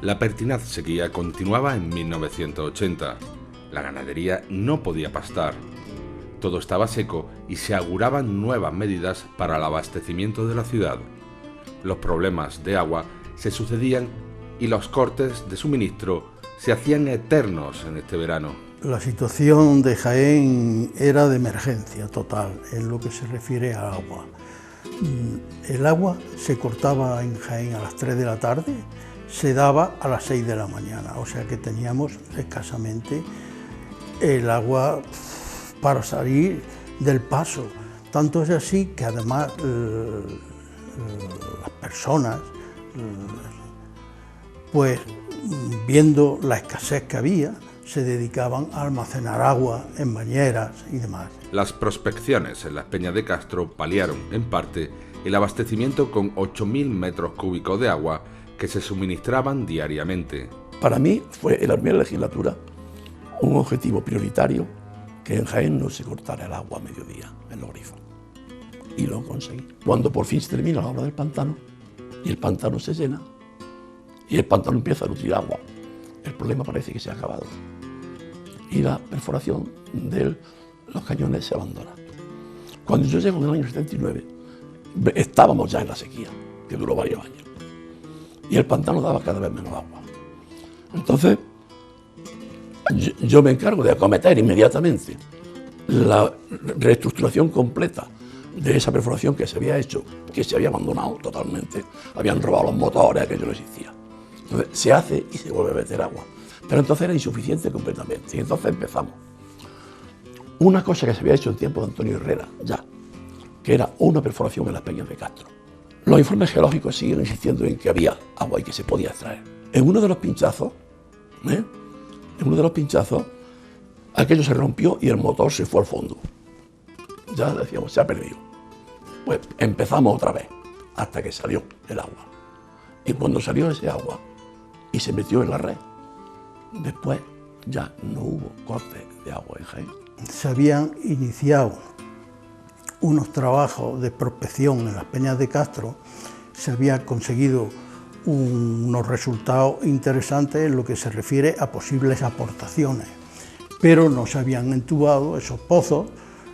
La pertinaz sequía continuaba en 1980. La ganadería no podía pastar. Todo estaba seco y se auguraban nuevas medidas para el abastecimiento de la ciudad. Los problemas de agua se sucedían y los cortes de suministro se hacían eternos en este verano. La situación de Jaén era de emergencia total en lo que se refiere a agua. El agua se cortaba en Jaén a las 3 de la tarde, se daba a las 6 de la mañana, o sea que teníamos escasamente el agua para salir del paso. Tanto es así que además las personas, pues viendo la escasez que había, se dedicaban a almacenar agua en bañeras y demás. Las prospecciones en las Peñas de Castro paliaron, en parte, el abastecimiento con 8.000 metros cúbicos de agua que se suministraban diariamente. Para mí fue en la primera legislatura un objetivo prioritario que en Jaén no se cortara el agua a mediodía en los grifos. Y lo conseguí. Cuando por fin se termina la obra del pantano y el pantano se llena y el pantano empieza a nutrir agua, el problema parece que se ha acabado. Y la perforación de los cañones se abandona. Cuando yo llego en el año 79, estábamos ya en la sequía, que duró varios años. Y el pantano daba cada vez menos agua. Entonces, yo me encargo de acometer inmediatamente la reestructuración completa de esa perforación que se había hecho, que se había abandonado totalmente. Habían robado los motores, aquello no existía. Entonces, se hace y se vuelve a meter agua. Pero entonces era insuficiente completamente. Y entonces empezamos. Una cosa que se había hecho en tiempo de Antonio Herrera, ya, que era una perforación en las Peñas de Castro. Los informes geológicos siguen insistiendo en que había agua y que se podía extraer. En uno de los pinchazos, aquello se rompió y el motor se fue al fondo. Ya decíamos, se ha perdido. Pues empezamos otra vez, hasta que salió el agua. Y cuando salió ese agua y se metió en la red, después ya no hubo corte de agua en Jaén. Se habían iniciado unos trabajos de prospección en las Peñas de Castro, se habían conseguido unos resultados interesantes en lo que se refiere a posibles aportaciones, pero no se habían entubado esos pozos,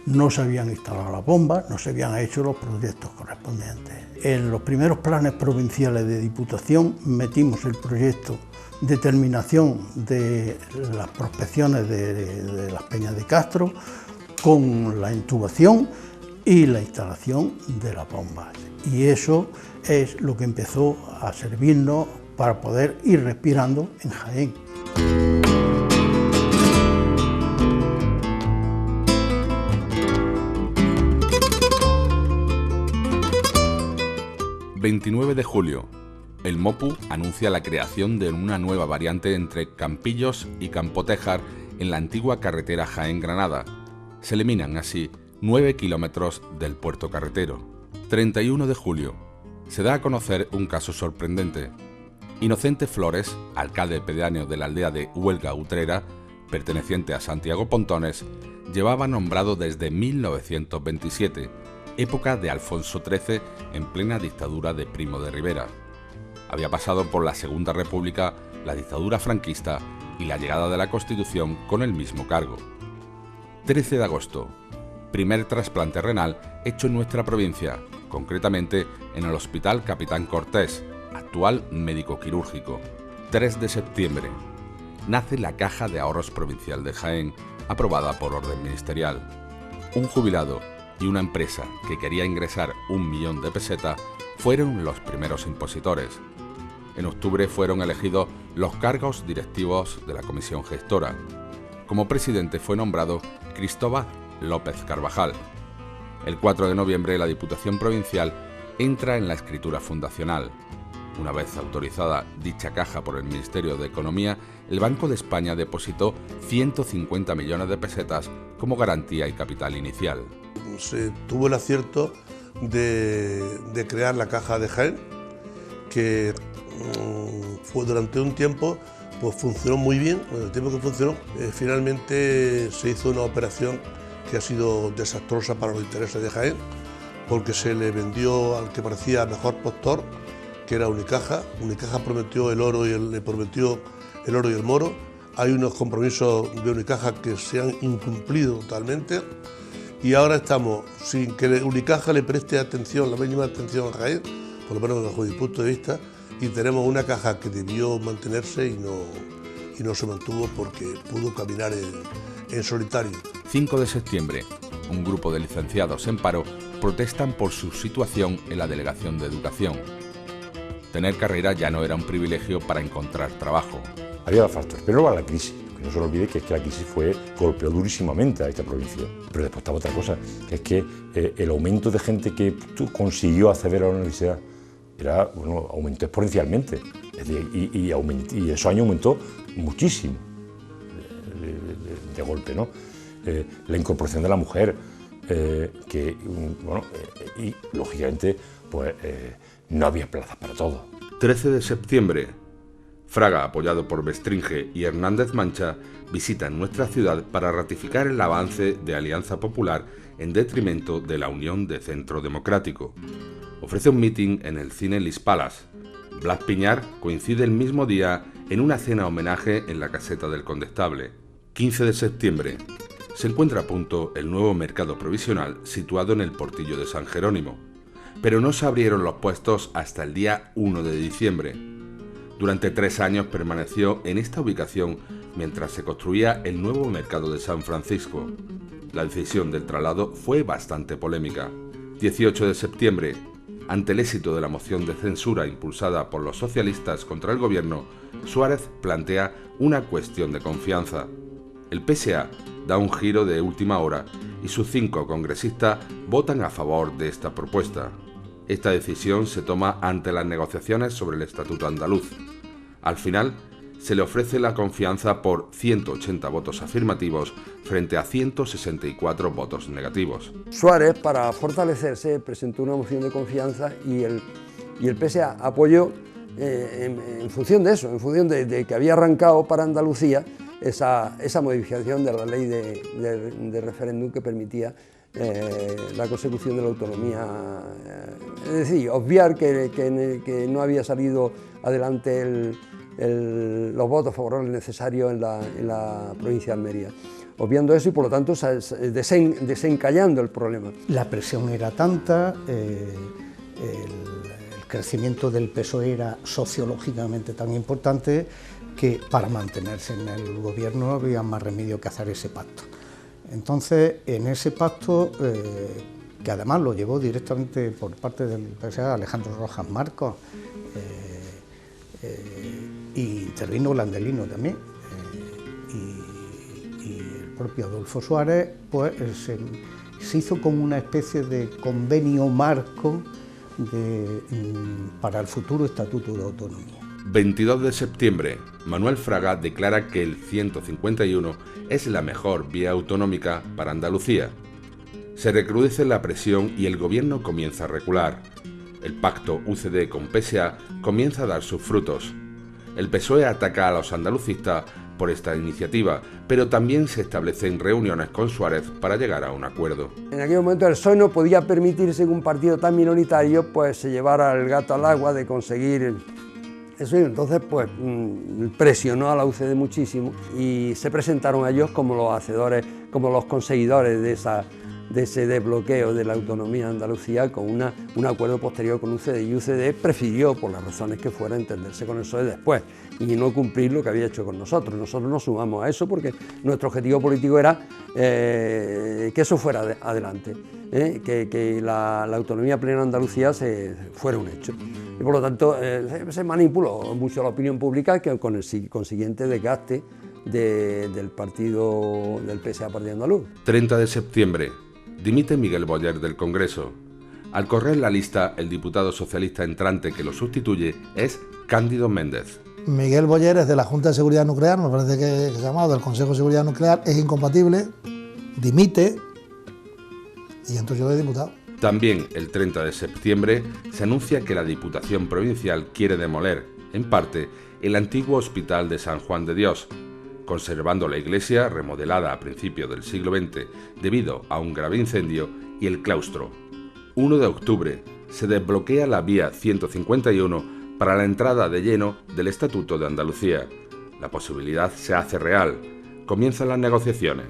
no se habían instalado las bombas, no se habían hecho los proyectos correspondientes. En los primeros planes provinciales de Diputación metimos el proyecto de terminación de las prospecciones de las Peñas de Castro con la intubación y la instalación de las bombas. Y eso es lo que empezó a servirnos para poder ir respirando en Jaén. ...29 de julio... El MOPU anuncia la creación de una nueva variante entre Campillos y Campotejar en la antigua carretera Jaén-Granada. Se eliminan así 9 kilómetros del puerto carretero. 31 de julio. Se da a conocer un caso sorprendente. Inocente Flores, alcalde pedáneo de la aldea de Huelga Utrera, perteneciente a Santiago Pontones, llevaba nombrado desde 1927, época de Alfonso XIII en plena dictadura de Primo de Rivera. Había pasado por la Segunda República, la dictadura franquista y la llegada de la Constitución con el mismo cargo. 13 de agosto. Primer trasplante renal hecho en nuestra provincia, concretamente en el Hospital Capitán Cortés, actual médico quirúrgico. 3 de septiembre. Nace la Caja de Ahorros Provincial de Jaén, aprobada por orden ministerial. Un jubilado y una empresa que quería ingresar 1 millón de pesetas fueron los primeros impositores. En octubre fueron elegidos los cargos directivos de la comisión gestora. Como presidente fue nombrado Cristóbal López Carvajal. El 4 de noviembre la Diputación Provincial entra en la escritura fundacional. Una vez autorizada dicha caja por el Ministerio de Economía, el Banco de España depositó 150 millones de pesetas como garantía y capital inicial. Se tuvo el acierto de crear la Caja de Jaén, que fue durante un tiempo, pues funcionó muy bien. En el tiempo que funcionó, finalmente se hizo una operación que ha sido desastrosa para los intereses de Jaén, porque se le vendió al que parecía mejor postor que era Unicaja. Unicaja prometió el oro y le prometió el oro y el moro. Hay unos compromisos de Unicaja que se han incumplido totalmente y ahora estamos sin que Unicaja le preste atención, la mínima atención a Jaén, por lo menos desde mi punto de vista, y tenemos una caja que debió mantenerse y no se mantuvo porque pudo caminar en solitario. 5 de septiembre, un grupo de licenciados en paro protestan por su situación en la Delegación de Educación. Tener carrera ya no era un privilegio para encontrar trabajo. Había dos factores. Primero va la crisis, que no se olvide que es que la crisis golpeó durísimamente a esta provincia. Pero después estaba otra cosa, que es que el aumento de gente que consiguió acceder a la universidad aumentó exponencialmente. Es decir, y esos años aumentó muchísimo de golpe, ¿no? La incorporación de la mujer, y lógicamente pues no había plazas para todo. 13 de septiembre. Fraga, apoyado por Bestringe y Hernández Mancha, visitan nuestra ciudad para ratificar el avance de Alianza Popular en detrimento de la Unión de Centro Democrático. Ofrece un mitin en el Cine Lis Palace. Blas Piñar coincide el mismo día en una cena homenaje en la caseta del Condestable. 15 de septiembre. Se encuentra a punto el nuevo mercado provisional situado en el Portillo de San Jerónimo, pero no se abrieron los puestos hasta el día 1 de diciembre. Durante 3 años permaneció en esta ubicación mientras se construía el nuevo mercado de San Francisco. La decisión del traslado fue bastante polémica. 18 de septiembre. Ante el éxito de la moción de censura impulsada por los socialistas contra el gobierno, Suárez plantea una cuestión de confianza. El PSA da un giro de última hora y sus 5 congresistas votan a favor de esta propuesta. Esta decisión se toma ante las negociaciones sobre el Estatuto Andaluz. Al final, se le ofrece la confianza por 180 votos afirmativos frente a 164 votos negativos. Suárez, para fortalecerse, presentó una moción de confianza y el PSA apoyó en función de eso, en función de que había arrancado para Andalucía esa modificación de la ley de referéndum que permitía la consecución de la autonomía, es decir, obviar que no había salido adelante los votos favorables necesarios en la provincia de Almería. Obviando eso y por lo tanto desencallando el problema. La presión era tanta, el crecimiento del PSOE era sociológicamente tan importante que para mantenerse en el gobierno había más remedio que hacer ese pacto. Entonces, en ese pacto, que además lo llevó directamente por parte del PSA Alejandro Rojas Marcos, y intervino Landelino también, y el propio Adolfo Suárez, pues se hizo como una especie de convenio marco para el futuro Estatuto de Autonomía. 22 de septiembre, Manuel Fraga declara que el 151 es la mejor vía autonómica para Andalucía. Se recrudece la presión y el gobierno comienza a recular. El pacto UCD con PSA comienza a dar sus frutos. El PSOE ataca a los andalucistas por esta iniciativa, pero también se establecen reuniones con Suárez para llegar a un acuerdo. En aquel momento el PSOE no podía permitirse que un partido tan minoritario pues se llevara el gato al agua de conseguir eso, y entonces pues presionó a la UCD muchísimo y se presentaron a ellos como los hacedores, como los conseguidores de ese desbloqueo de la autonomía de Andalucía con un acuerdo posterior con UCD, y UCD prefirió, por las razones que fuera, entenderse con el PSOE después y no cumplir lo que había hecho con nosotros. Nosotros nos sumamos a eso porque nuestro objetivo político era que eso fuera adelante, que la autonomía plena de Andalucía fuera un hecho. Y por lo tanto se manipuló mucho la opinión pública con el consiguiente desgaste del partido del PSA Partido Andaluz. 30 de septiembre. Dimite Miguel Boyer del Congreso. Al correr la lista, el diputado socialista entrante que lo sustituye es Cándido Méndez. Miguel Boyer es de la Junta de Seguridad Nuclear, me parece que es llamado del Consejo de Seguridad Nuclear, es incompatible, dimite y entro yo de diputado. También el 30 de septiembre se anuncia que la Diputación Provincial quiere demoler, en parte, el antiguo Hospital de San Juan de Dios, conservando la iglesia remodelada a principios del siglo XX debido a un grave incendio y el claustro. 1 de octubre se desbloquea la vía 151 para la entrada de lleno del Estatuto de Andalucía. La posibilidad se hace real. Comienzan las negociaciones.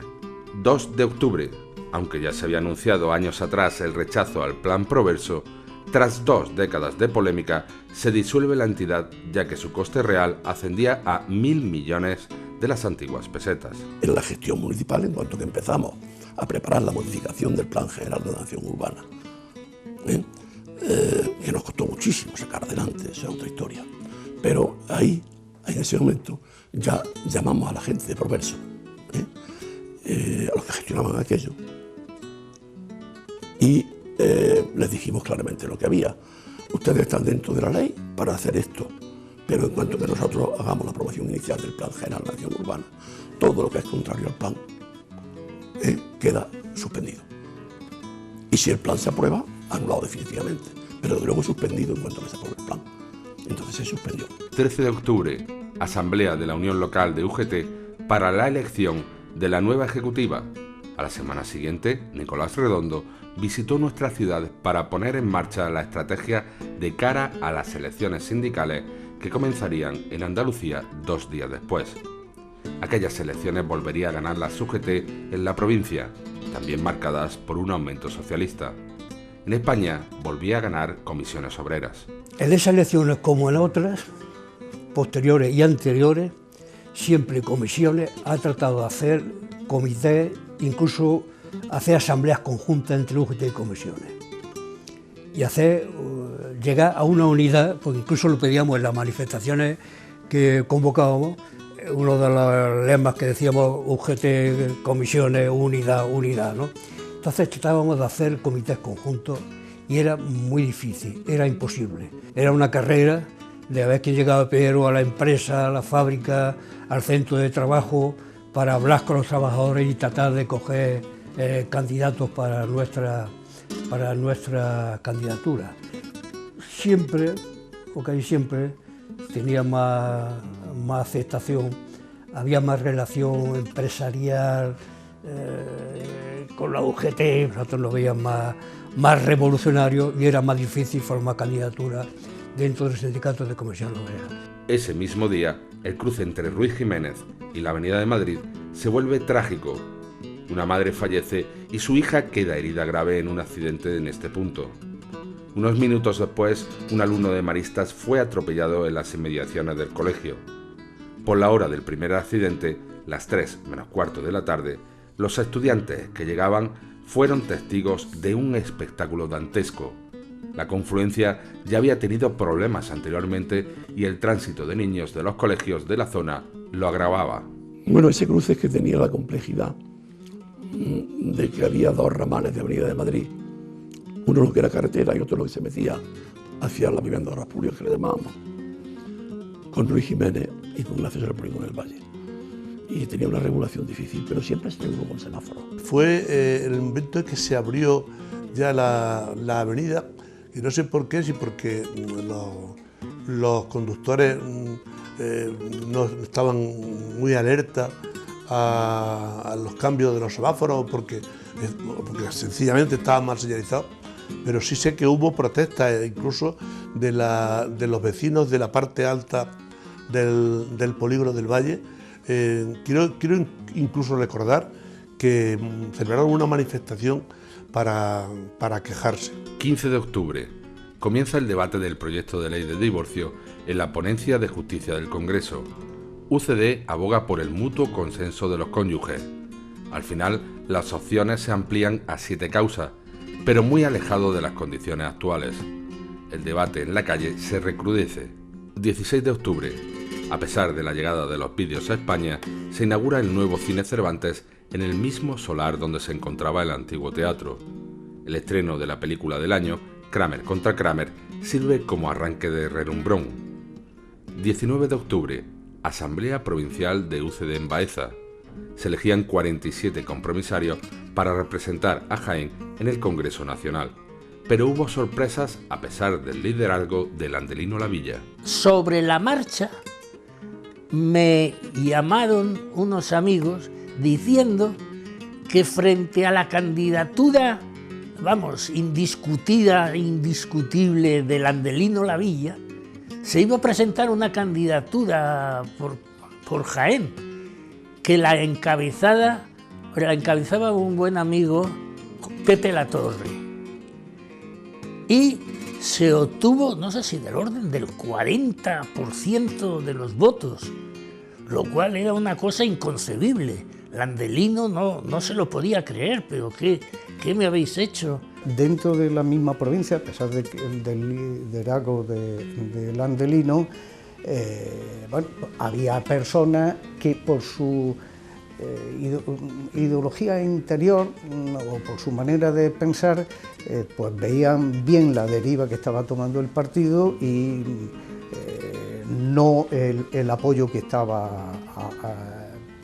2 de octubre, aunque ya se había anunciado años atrás el rechazo al Plan Proverso, tras 2 décadas de polémica, se disuelve la entidad ya que su coste real ascendía a 1.000 millones de las antiguas pesetas. En la gestión municipal, en cuanto que empezamos a preparar la modificación del Plan General de Ordenación Urbana, que nos costó muchísimo sacar adelante, esa es otra historia. Pero ahí, en ese momento, ya llamamos a la gente de Proverso, a los que gestionaban aquello, y les dijimos claramente lo que había. Ustedes están dentro de la ley para hacer esto, pero en cuanto que nosotros hagamos la aprobación inicial del Plan General de Ordenación Urbana, todo lo que es contrario al plan queda suspendido. Y si el plan se aprueba, anulado definitivamente, pero de luego suspendido en cuanto que se apruebe el plan. Entonces se suspendió. 13 de octubre, Asamblea de la Unión Local de UGT para la elección de la nueva ejecutiva. A la semana siguiente, Nicolás Redondo visitó nuestra ciudad para poner en marcha la estrategia de cara a las elecciones sindicales que comenzarían en Andalucía 2 días después. Aquellas elecciones volvería a ganar la UGT en la provincia, también marcadas por un aumento socialista. En España volvía a ganar Comisiones Obreras. En esas elecciones como en otras, posteriores y anteriores, siempre Comisiones ha tratado de hacer comités, incluso hacer asambleas conjuntas entre UGT y Comisiones. Y llegar a una unidad, porque incluso lo pedíamos en las manifestaciones que convocábamos, uno de los lemas que decíamos UGT, Comisiones, unidad, ¿no? Entonces tratábamos de hacer comités conjuntos y era muy difícil, era imposible. Era una carrera de a ver quién llegaba primero a la empresa, a la fábrica, al centro de trabajo, para hablar con los trabajadores y tratar de coger candidatos para nuestra candidatura. Siempre, o casi siempre, tenía más aceptación, había más relación empresarial con la UGT, nosotros lo veíamos más revolucionario y era más difícil formar candidatura dentro del sindicato de Comisión Obrera. Ese mismo día, el cruce entre Ruiz Jiménez y la Avenida de Madrid se vuelve trágico. Una madre fallece y su hija queda herida grave en un accidente en este punto. Unos minutos después, un alumno de Maristas fue atropellado en las inmediaciones del colegio. Por la hora del primer accidente, las 3 menos cuarto de la tarde, los estudiantes que llegaban fueron testigos de un espectáculo dantesco. La confluencia ya había tenido problemas anteriormente y el tránsito de niños de los colegios de la zona lo agravaba. Bueno, ese cruce es que tenía la complejidad de que había 2 ramales de Avenida de Madrid, uno lo que era carretera y otro lo que se metía hacia la vivienda de obras públicas que le llamábamos, con Ruiz Jiménez y con el acceso al polígono del Valle. Y tenía una regulación difícil, pero siempre se tuvo con semáforo. Fue el momento en que se abrió ya la avenida, y no sé por qué, si porque los conductores no estaban muy alerta a los cambios de los semáforos, porque sencillamente estaban mal señalizados, pero sí sé que hubo protestas incluso de los vecinos de la parte alta del polígono del Valle. Quiero incluso recordar que celebraron una manifestación para quejarse. 15 de octubre. Comienza el debate del proyecto de ley de divorcio en la Ponencia de Justicia del Congreso. UCD aboga por el mutuo consenso de los cónyuges. Al final, las opciones se amplían a 7 causas, pero muy alejado de las condiciones actuales. El debate en la calle se recrudece. 16 de octubre. A pesar de la llegada de los vídeos a España, se inaugura el nuevo Cine Cervantes en el mismo solar donde se encontraba el antiguo teatro. El estreno de la película del año, Kramer contra Kramer, sirve como arranque de relumbrón. 19 de octubre. Asamblea Provincial de UCD en Baeza. Se elegían 47 compromisarios para representar a Jaén en el Congreso Nacional. Pero hubo sorpresas a pesar del liderazgo de Landelino Lavilla. Sobre la marcha me llamaron unos amigos diciendo que frente a la candidatura, indiscutida, indiscutible de Landelino Lavilla, se iba a presentar una candidatura por Jaén, que la encabezaba un buen amigo, Pepe Latorre. Y se obtuvo, no sé si del orden del 40% de los votos, lo cual era una cosa inconcebible. Landelino no se lo podía creer, pero ¿qué me habéis hecho? Dentro de la misma provincia, a pesar del liderazgo de Landelino, había personas que por su ideología interior o por su manera de pensar, pues veían bien la deriva que estaba tomando el partido y no el apoyo que estaba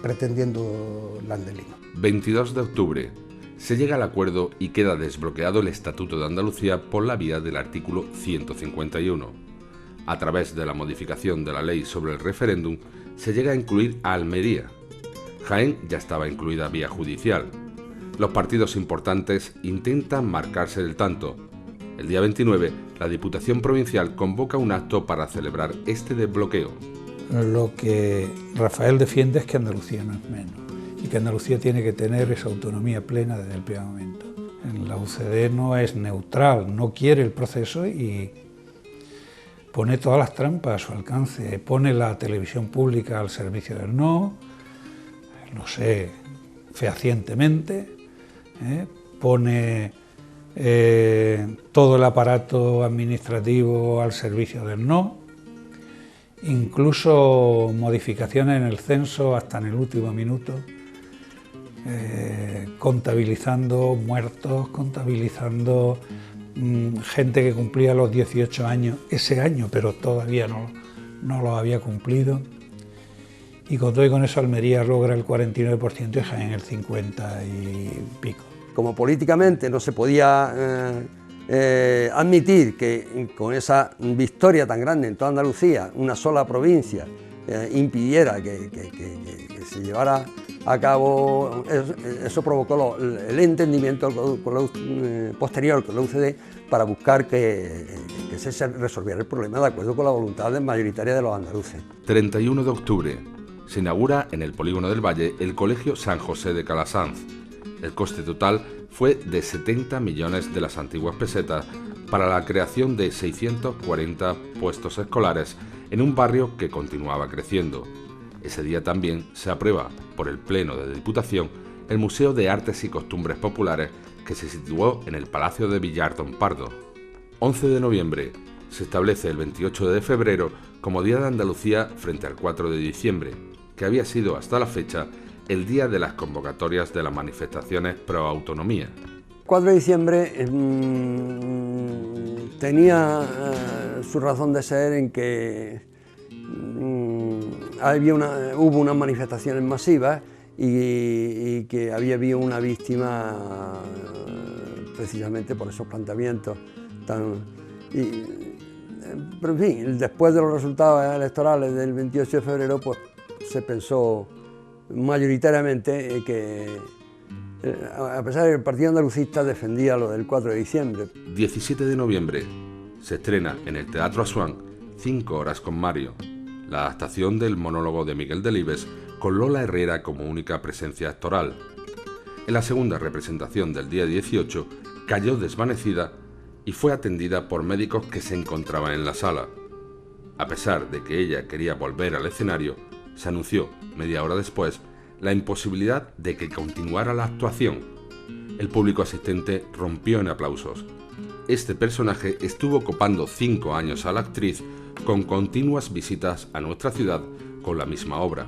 pretendiendo Landelino. 22 de octubre. Se llega al acuerdo y queda desbloqueado el Estatuto de Andalucía por la vía del artículo 151. A través de la modificación de la ley sobre el referéndum, se llega a incluir a Almería. Jaén ya estaba incluida vía judicial. Los partidos importantes intentan marcarse el tanto. El día 29, la Diputación Provincial convoca un acto para celebrar este desbloqueo. Lo que Rafael defiende es que Andalucía no es menos y que Andalucía tiene que tener esa autonomía plena desde el primer momento. La UCD no es neutral, no quiere el proceso y pone todas las trampas a su alcance. Pone la televisión pública al servicio del no sé, fehacientemente, pone todo el aparato administrativo al servicio del no, incluso modificaciones en el censo hasta en el último minuto, contabilizando muertos, contabilizando gente que cumplía los 18 años ese año, pero todavía no lo había cumplido. Y con todo y con eso Almería logra el 49% y Jaén el 50 y pico. Como políticamente no se podía admitir que con esa victoria tan grande en toda Andalucía, una sola provincia, impidiera que se llevara a cabo, eso provocó el entendimiento posterior con la UCD para buscar que se resolviera el problema de acuerdo con la voluntad mayoritaria de los andaluces. 31 de octubre. Se inaugura en el Polígono del Valle el Colegio San José de Calasanz. El coste total fue de 70 millones de las antiguas pesetas para la creación de 640 puestos escolares en un barrio que continuaba creciendo. Ese día también se aprueba por el Pleno de Diputación el Museo de Artes y Costumbres Populares que se situó en el Palacio de Villar-Don Pardo. 11 de noviembre. Se establece el 28 de febrero como Día de Andalucía frente al 4 de diciembre, que había sido hasta la fecha el día de las convocatorias de las manifestaciones pro autonomía. 4 de diciembre tenía su razón de ser en que hubo unas manifestaciones masivas y que había habido una víctima precisamente por esos planteamientos pero en fin, después de los resultados electorales del 28 de febrero, pues se pensó mayoritariamente que, a pesar de que el Partido Andalucista defendía lo del 4 de diciembre. 17 de noviembre. Se estrena en el Teatro Asuán 5 horas con Mario, la adaptación del monólogo de Miguel Delibes con Lola Herrera como única presencia actoral. En la segunda representación del día 18 cayó desvanecida y fue atendida por médicos que se encontraban en la sala. A pesar de que ella quería volver al escenario, se anunció, media hora después, la imposibilidad de que continuara la actuación. El público asistente rompió en aplausos. Este personaje estuvo copando 5 años a la actriz con continuas visitas a nuestra ciudad con la misma obra.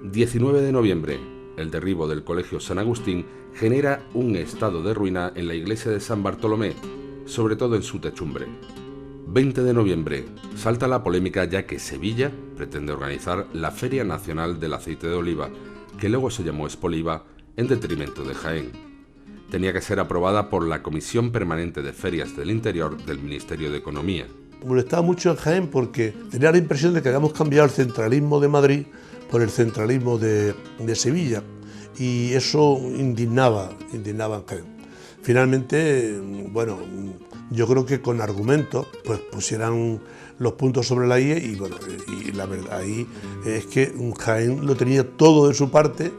19 de noviembre. El derribo del Colegio San Agustín genera un estado de ruina en la iglesia de San Bartolomé, sobre todo en su techumbre. 20 de noviembre. Salta la polémica ya que Sevilla pretende organizar la Feria Nacional del Aceite de Oliva, que luego se llamó Expoliva, en detrimento de Jaén. Tenía que ser aprobada por la Comisión Permanente de Ferias del Interior del Ministerio de Economía. Me molestaba mucho en Jaén porque tenía la impresión de que habíamos cambiado el centralismo de Madrid por el centralismo de Sevilla, y eso indignaba en Jaén. finalmente, bueno, yo creo que con argumentos pues pusieran los puntos sobre la I y bueno, y la verdad ahí es que Jaén lo tenía todo de su parte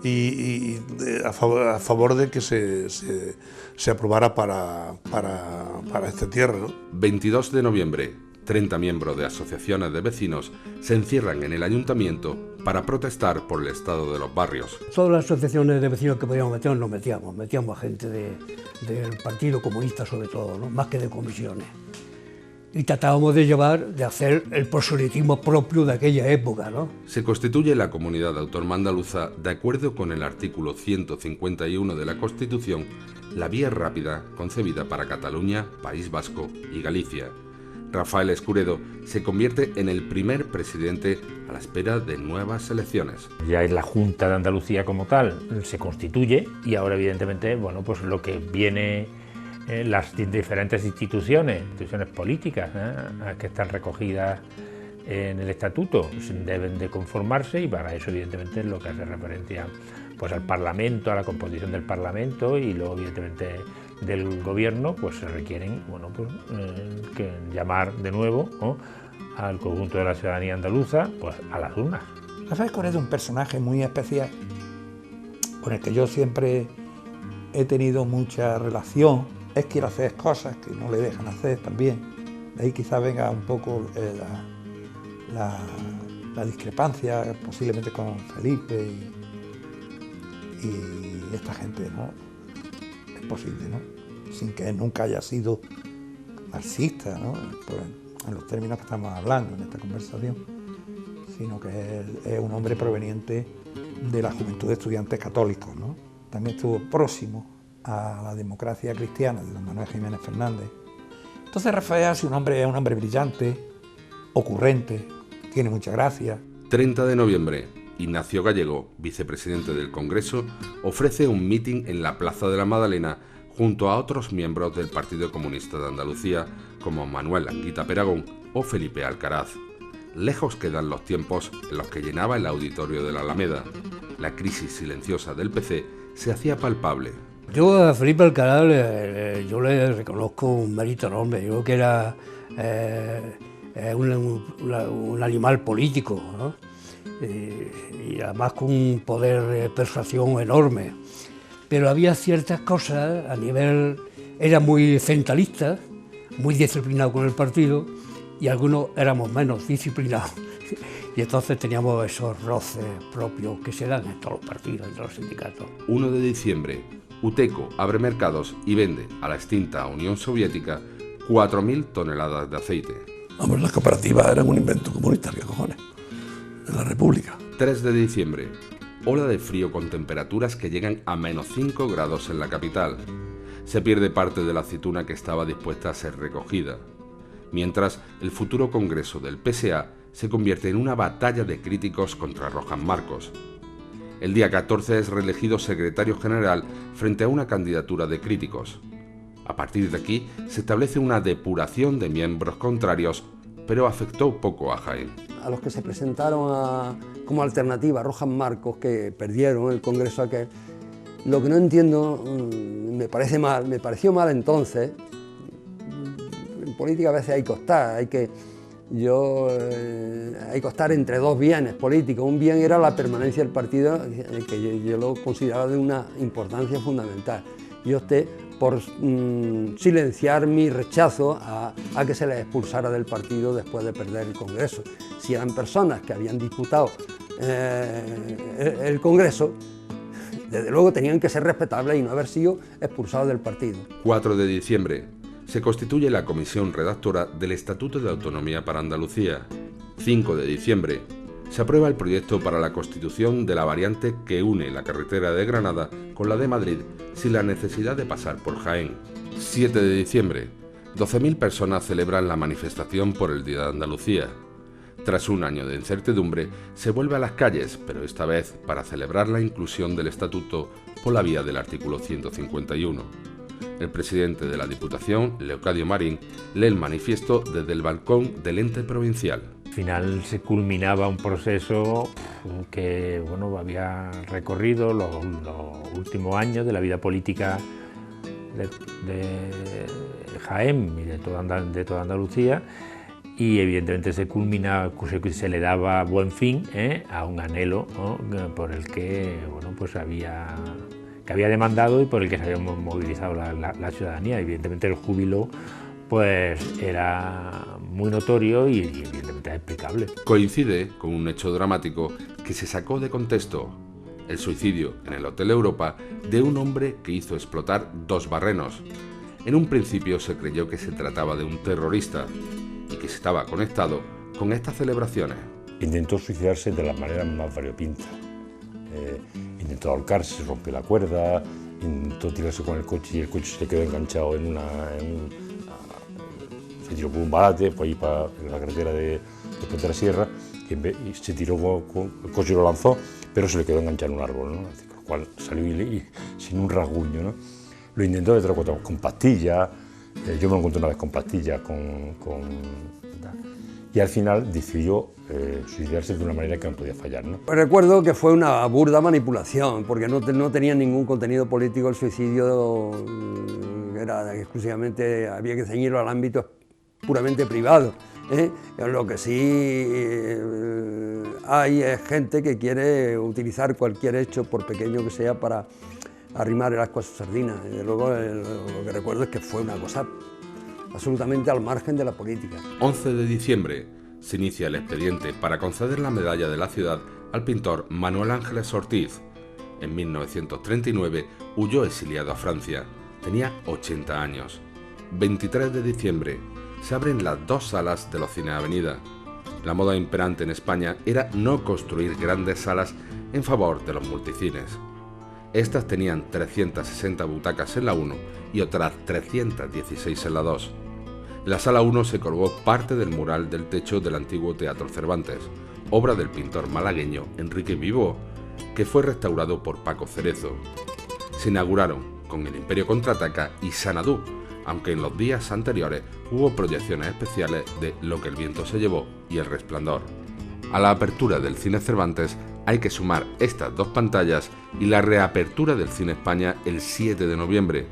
y a favor de que se aprobara para esta tierra, ¿no? 22 de noviembre, 30 miembros de asociaciones de vecinos se encierran en el ayuntamiento para protestar por el estado de los barrios. Todas las asociaciones de vecinos que podíamos meter nos metíamos a gente del Partido Comunista sobre todo, ¿no? Más que de comisiones. Y tratábamos de hacer el proselitismo propio de aquella época, ¿no? Se constituye la Comunidad Autónoma Andaluza de acuerdo con el artículo 151 de la Constitución, la vía rápida concebida para Cataluña, País Vasco y Galicia. Rafael Escuredo se convierte en el primer presidente a la espera de nuevas elecciones. Ya es la Junta de Andalucía como tal, se constituye y ahora evidentemente, bueno, pues lo que viene, las diferentes instituciones políticas que están recogidas en el estatuto deben de conformarse y para eso evidentemente es lo que hace referencia pues al Parlamento, a la composición del Parlamento y luego evidentemente del gobierno, pues se requieren, bueno, pues, que llamar de nuevo, ¿no?, al conjunto de la ciudadanía andaluza, pues a las urnas. Rafael Escuredo es un personaje muy especial con el que yo siempre he tenido mucha relación. Es quiere hacer cosas que no le dejan hacer también. De ahí quizá venga un poco la discrepancia posiblemente con Felipe y esta gente, ¿no? Es posible, ¿no? Sin que él nunca haya sido marxista, ¿no? En los términos que estamos hablando en esta conversación, sino que él es un hombre proveniente de la juventud de estudiantes católicos, ¿no? También estuvo próximo a la democracia cristiana de don Manuel Jiménez Fernández. Entonces Rafael es un hombre brillante, ocurrente, tiene mucha gracia. 30 de noviembre, Ignacio Gallego, vicepresidente del Congreso, ofrece un mitin en la Plaza de la Magdalena junto a otros miembros del Partido Comunista de Andalucía como Manuel Anguita Peragón o Felipe Alcaraz. Lejos quedan los tiempos en los que llenaba el auditorio de la Alameda. La crisis silenciosa del PC se hacía palpable. Yo a Felipe Alcaraz yo le reconozco un mérito enorme. Yo creo que era un animal político, ¿no? Y además con un poder de persuasión enorme. Pero había ciertas cosas a nivel... Era muy centralista, muy disciplinado con el partido, y algunos éramos menos disciplinados. Y entonces teníamos esos roces propios que se dan en todos los partidos, en todos los sindicatos. 1 de diciembre, Uteco abre mercados y vende a la extinta Unión Soviética 4.000 toneladas de aceite. Vamos, las cooperativas eran un invento comunista, ¿qué cojones? En la República. 3 de diciembre, ola de frío con temperaturas que llegan a -5 grados en la capital. Se pierde parte de la aceituna que estaba dispuesta a ser recogida. Mientras, el futuro congreso del PSA se convierte en una batalla de críticos contra Rojas Marcos. El día 14 es reelegido secretario general frente a una candidatura de críticos. A partir de aquí se establece una depuración de miembros contrarios, pero afectó poco a Jaén. A los que se presentaron como alternativa a Rojas Marcos, que perdieron el congreso aquel, lo que no entiendo, me pareció mal entonces. En política a veces hay que optar, hay que optar entre dos bienes políticos. Un bien era la permanencia del partido, que yo lo consideraba de una importancia fundamental. Yo opté por silenciar mi rechazo a que se les expulsara del partido después de perder el Congreso. Si eran personas que habían disputado el Congreso, desde luego tenían que ser respetables y no haber sido expulsados del partido. 4 de diciembre. Se constituye la comisión redactora del Estatuto de Autonomía para Andalucía. 5 de diciembre. Se aprueba el proyecto para la constitución de la variante que une la carretera de Granada con la de Madrid sin la necesidad de pasar por Jaén. 7 de diciembre. 12.000 personas celebran la manifestación por el Día de Andalucía. Tras un año de incertidumbre, se vuelve a las calles, pero esta vez para celebrar la inclusión del Estatuto por la vía del artículo 151. El presidente de la Diputación, Leocadio Marín, lee el manifiesto desde el balcón del ente provincial. Al final se culminaba un proceso que había recorrido los últimos años de la vida política Jaén y de toda Andalucía, y evidentemente se le daba buen fin a un anhelo, ¿no?, por el que había demandado y por el que se había movilizado la ciudadanía. Evidentemente el júbilo pues era muy notorio y evidentemente es explicable. Coincide con un hecho dramático que se sacó de contexto: el suicidio en el Hotel Europa de un hombre que hizo explotar 2 barrenos. En un principio se creyó que se trataba de un terrorista y que estaba conectado con estas celebraciones. Intentó suicidarse de las maneras más variopintas. Intentó ahorcarse, se rompió la cuerda, intentó tirarse con el coche y el coche se quedó enganchado se tiró por un barate, por ahí para la carretera de Puente de la Sierra, y se tiró el coche lo lanzó, pero se le quedó enganchado en un árbol, ¿no? Con lo cual salió sin un rasguño, ¿no? Lo intentó de 3 o 4 con pastillas, yo me lo encontré una vez con pastillas, y al final decidió suicidarse de una manera que no podía fallar, ¿no? Recuerdo que fue una burda manipulación, porque no tenía ningún contenido político. El suicidio era exclusivamente, había que ceñirlo al ámbito puramente privado, Lo que sí hay es gente que quiere utilizar cualquier hecho, por pequeño que sea, para arrimar el ascua a su sardina. Y luego lo que recuerdo es que fue una cosa absolutamente al margen de la política. 11 de diciembre se inicia el expediente para conceder la medalla de la ciudad al pintor Manuel Ángeles Ortiz. En 1939 huyó exiliado a Francia. Tenía 80 años. 23 de diciembre se abren las 2 salas de los Cines Avenida. La moda imperante en España era no construir grandes salas en favor de los multicines. Estas tenían 360 butacas en la 1 y otras 316 en la 2. En la sala 1 se colgó parte del mural del techo del antiguo Teatro Cervantes, obra del pintor malagueño Enrique Vivó, que fue restaurado por Paco Cerezo. Se inauguraron con El Imperio Contraataca y Xanadu, aunque en los días anteriores hubo proyecciones especiales de Lo que el viento se llevó y El Resplandor. A la apertura del Cine Cervantes hay que sumar estas 2 pantallas y la reapertura del Cine España el 7 de noviembre,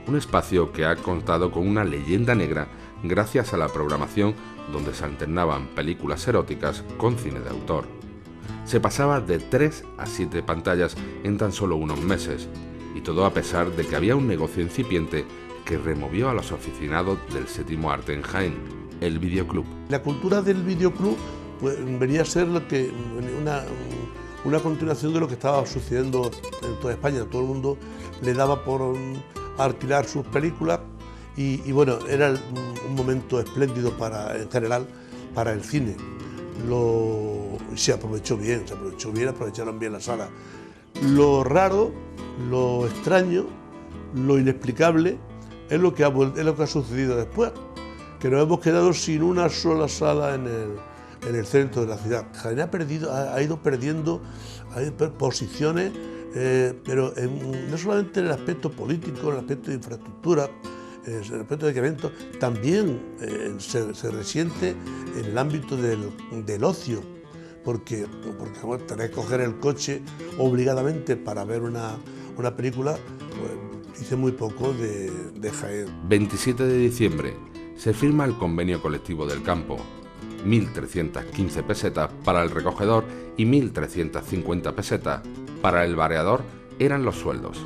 un espacio que ha contado con una leyenda negra gracias a la programación donde se alternaban películas eróticas con cine de autor. Se pasaba de 3 a 7 pantallas en tan solo unos meses, y todo a pesar de que había un negocio incipiente que removió a los aficionados del 7º arte en Jaén, el videoclub. La cultura del videoclub pues, venía a ser una continuación de lo que estaba sucediendo en toda España. Todo el mundo le daba por alquilar sus películas y bueno, era un momento espléndido en general para el cine. Se aprovechó bien, aprovecharon bien la sala. Lo raro, lo extraño, lo inexplicable es lo que ha sucedido después, que nos hemos quedado sin una sola sala en el centro de la ciudad. Jaén ha ido perdiendo posiciones, pero no solamente en el aspecto político, en el aspecto de infraestructura, en el aspecto de eventos, también se resiente en el ámbito del ocio, porque bueno, tener que coger el coche obligadamente para ver una película, pues, dice muy poco de Jaén. 27 de diciembre se firma el convenio colectivo del campo. 1.315 pesetas para el recogedor y 1.350 pesetas para el vareador eran los sueldos.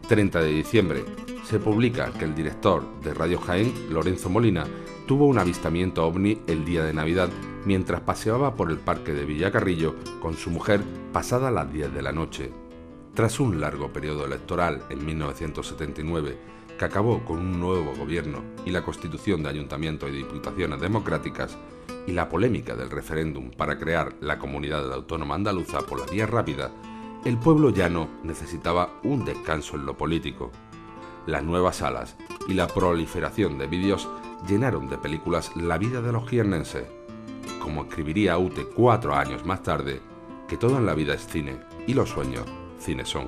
30 de diciembre se publica que el director de Radio Jaén, Lorenzo Molina, tuvo un avistamiento ovni el día de Navidad mientras paseaba por el parque de Villacarrillo con su mujer pasada las 10 de la noche. Tras un largo periodo electoral en 1979, que acabó con un nuevo gobierno y la constitución de ayuntamientos y diputaciones democráticas, y la polémica del referéndum para crear la comunidad autónoma andaluza por la vía rápida, el pueblo llano necesitaba un descanso en lo político. Las nuevas salas y la proliferación de vídeos llenaron de películas la vida de los jiennenses. Como escribiría Ute 4 años más tarde, que todo en la vida es cine y los sueños cine son.